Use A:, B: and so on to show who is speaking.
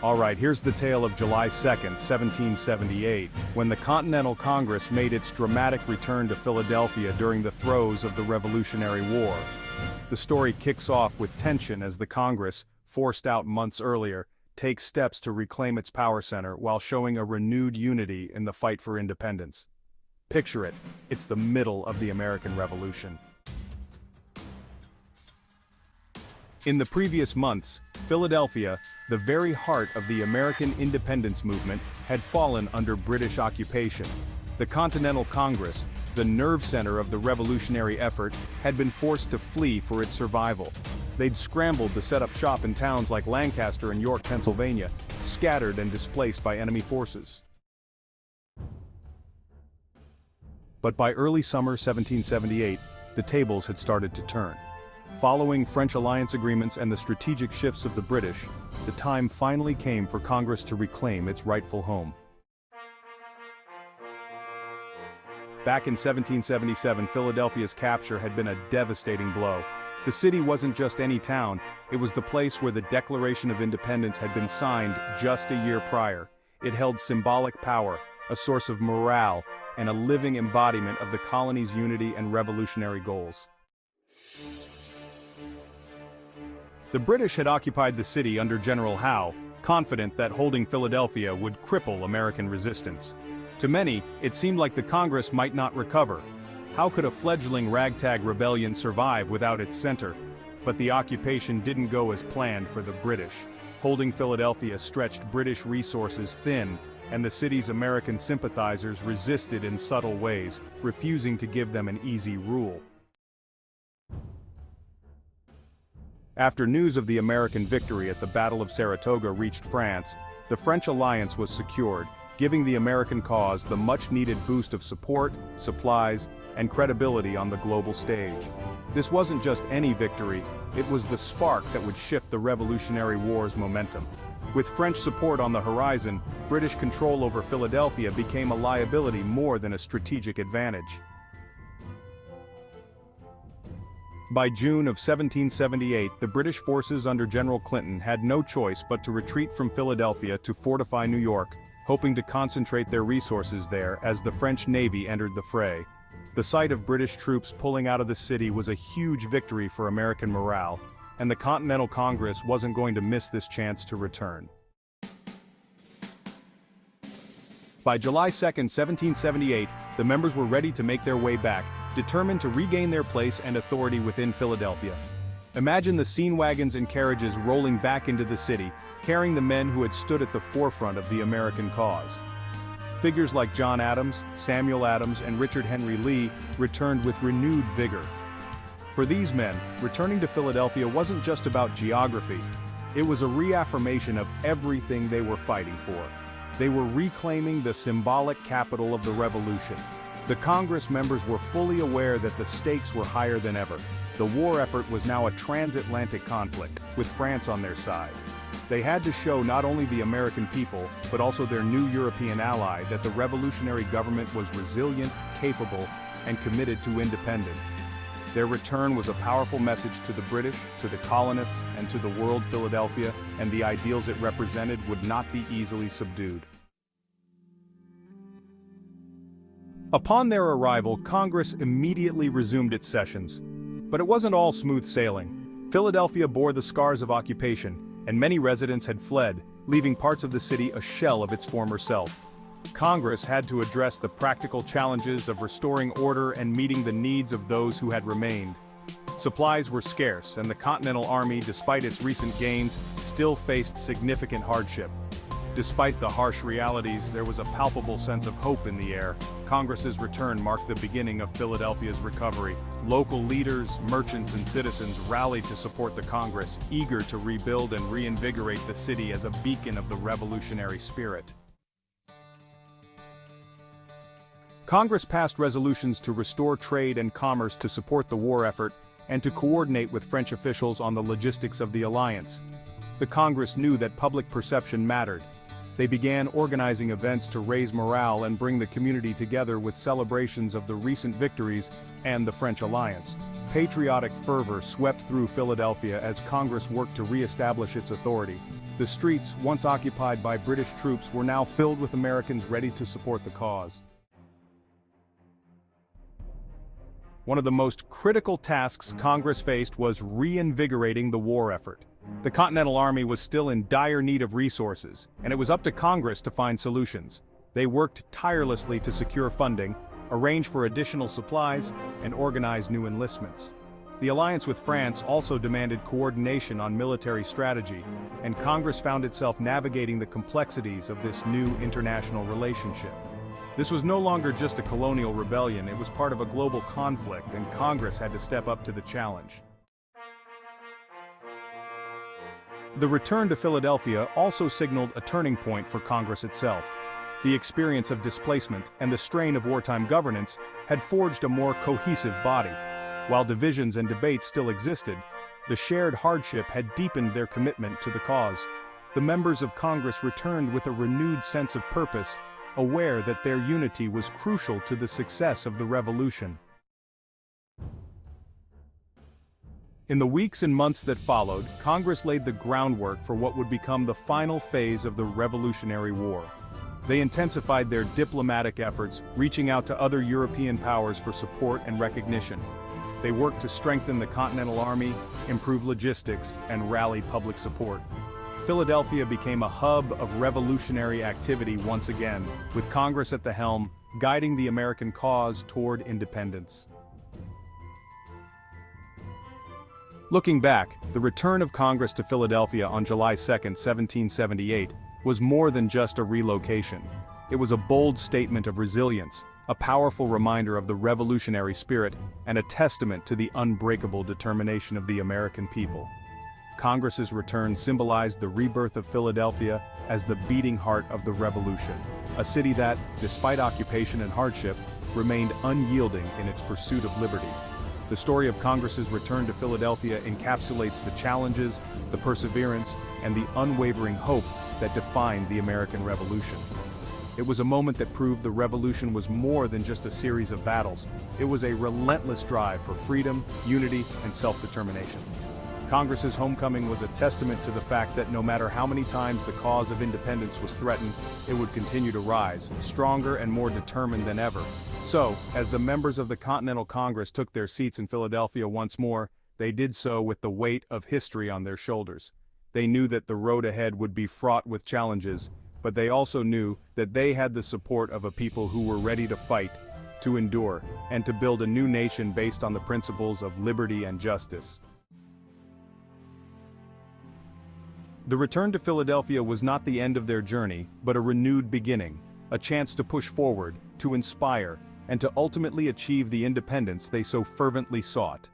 A: Alright, here's the tale of July 2nd, 1778, when the Continental Congress made its dramatic return to Philadelphia during the throes of the Revolutionary War. The story kicks off with tension as the Congress, forced out months earlier, takes steps to reclaim its power center while showing a renewed unity in the fight for independence. Picture it, it's the middle of the American Revolution. In the previous months, Philadelphia, the very heart of the American independence movement, had fallen under British occupation. The Continental Congress, the nerve center of the revolutionary effort, had been forced to flee for its survival. They'd scrambled to set up shop in towns like Lancaster and York, Pennsylvania, scattered and displaced by enemy forces. But by early summer 1778, the tables had started to turn. Following French alliance agreements and the strategic shifts of the British, the time finally came for Congress to reclaim its rightful home. Back in 1777, Philadelphia's capture had been a devastating blow. The city wasn't just any town, it was the place where the Declaration of Independence had been signed just a year prior. It held symbolic power, a source of morale, and a living embodiment of the colony's unity and revolutionary goals. The British had occupied the city under General Howe, confident that holding Philadelphia would cripple American resistance. To many, it seemed like the Congress might not recover. How could a fledgling ragtag rebellion survive without its center? But the occupation didn't go as planned for the British. Holding Philadelphia stretched British resources thin, and the city's American sympathizers resisted in subtle ways, refusing to give them an easy rule. After news of the American victory at the Battle of Saratoga reached France, the French alliance was secured, giving the American cause the much-needed boost of support, supplies, and credibility on the global stage. This wasn't just any victory, it was the spark that would shift the Revolutionary War's momentum. With French support on the horizon, British control over Philadelphia became a liability more than a strategic advantage. By June of 1778, the British forces under General Clinton had no choice but to retreat from Philadelphia to fortify New York, hoping to concentrate their resources there as the French Navy entered the fray. The sight of British troops pulling out of the city was a huge victory for American morale, and the Continental Congress wasn't going to miss this chance to return. By July 2, 1778, the members were ready to make their way back, determined to regain their place and authority within Philadelphia. Imagine the scene wagons and carriages rolling back into the city, carrying the men who had stood at the forefront of the American cause. Figures like John Adams, Samuel Adams, and Richard Henry Lee returned with renewed vigor. For these men, returning to Philadelphia wasn't just about geography. It was a reaffirmation of everything they were fighting for. They were reclaiming the symbolic capital of the Revolution. The Congress members were fully aware that the stakes were higher than ever. The war effort was now a transatlantic conflict, with France on their side. They had to show not only the American people, but also their new European ally that the revolutionary government was resilient, capable, and committed to independence. Their return was a powerful message to the British, to the colonists, and to the world Philadelphia, and the ideals it represented would not be easily subdued. Upon their arrival, Congress immediately resumed its sessions. But it wasn't all smooth sailing. Philadelphia bore the scars of occupation, and many residents had fled, leaving parts of the city a shell of its former self. Congress had to address the practical challenges of restoring order and meeting the needs of those who had remained. Supplies were scarce, and the Continental Army, despite its recent gains, still faced significant hardship. Despite the harsh realities, there was a palpable sense of hope in the air. Congress's return marked the beginning of Philadelphia's recovery. Local leaders, merchants, and citizens rallied to support the Congress, eager to rebuild and reinvigorate the city as a beacon of the revolutionary spirit. Congress passed resolutions to restore trade and commerce to support the war effort, and to coordinate with French officials on the logistics of the alliance. The Congress knew that public perception mattered. They began organizing events to raise morale and bring the community together with celebrations of the recent victories and the French alliance. patriotic fervor swept through Philadelphia as Congress worked to reestablish its authority. The streets, once occupied by British troops, were now filled with Americans ready to support the cause. One of the most critical tasks Congress faced was reinvigorating the war effort. The Continental Army was still in dire need of resources, and it was up to Congress to find solutions. They worked tirelessly to secure funding, arrange for additional supplies, and organize new enlistments. The alliance with France also demanded coordination on military strategy, and Congress found itself navigating the complexities of this new international relationship. This was no longer just a colonial rebellion, it was part of a global conflict, and Congress had to step up to the challenge. The return to Philadelphia also signaled a turning point for Congress itself. The experience of displacement and the strain of wartime governance had forged a more cohesive body. While divisions and debates still existed, the shared hardship had deepened their commitment to the cause. The members of Congress returned with a renewed sense of purpose, aware that their unity was crucial to the success of the revolution. In the weeks and months that followed, Congress laid the groundwork for what would become the final phase of the Revolutionary War. They intensified their diplomatic efforts, reaching out to other European powers for support and recognition. They worked to strengthen the Continental Army, improve logistics, and rally public support. Philadelphia became a hub of revolutionary activity once again, with Congress at the helm, guiding the American cause toward independence. Looking back, the return of Congress to Philadelphia on July 2, 1778, was more than just a relocation. It was a bold statement of resilience, a powerful reminder of the revolutionary spirit, and a testament to the unbreakable determination of the American people. Congress's return symbolized the rebirth of Philadelphia as the beating heart of the revolution, a city that, despite occupation and hardship, remained unyielding in its pursuit of liberty. The story of Congress's return to Philadelphia encapsulates the challenges, the perseverance, and the unwavering hope that defined the American Revolution. It was a moment that proved the revolution was more than just a series of battles. It was a relentless drive for freedom, unity, and self-determination. Congress's homecoming was a testament to the fact that no matter how many times the cause of independence was threatened, it would continue to rise, stronger and more determined than ever. So, as the members of the Continental Congress took their seats in Philadelphia once more, they did so with the weight of history on their shoulders. They knew that the road ahead would be fraught with challenges, but they also knew that they had the support of a people who were ready to fight, to endure, and to build a new nation based on the principles of liberty and justice. The return to Philadelphia was not the end of their journey, but a renewed beginning, a chance to push forward, to inspire, and to ultimately achieve the independence they so fervently sought.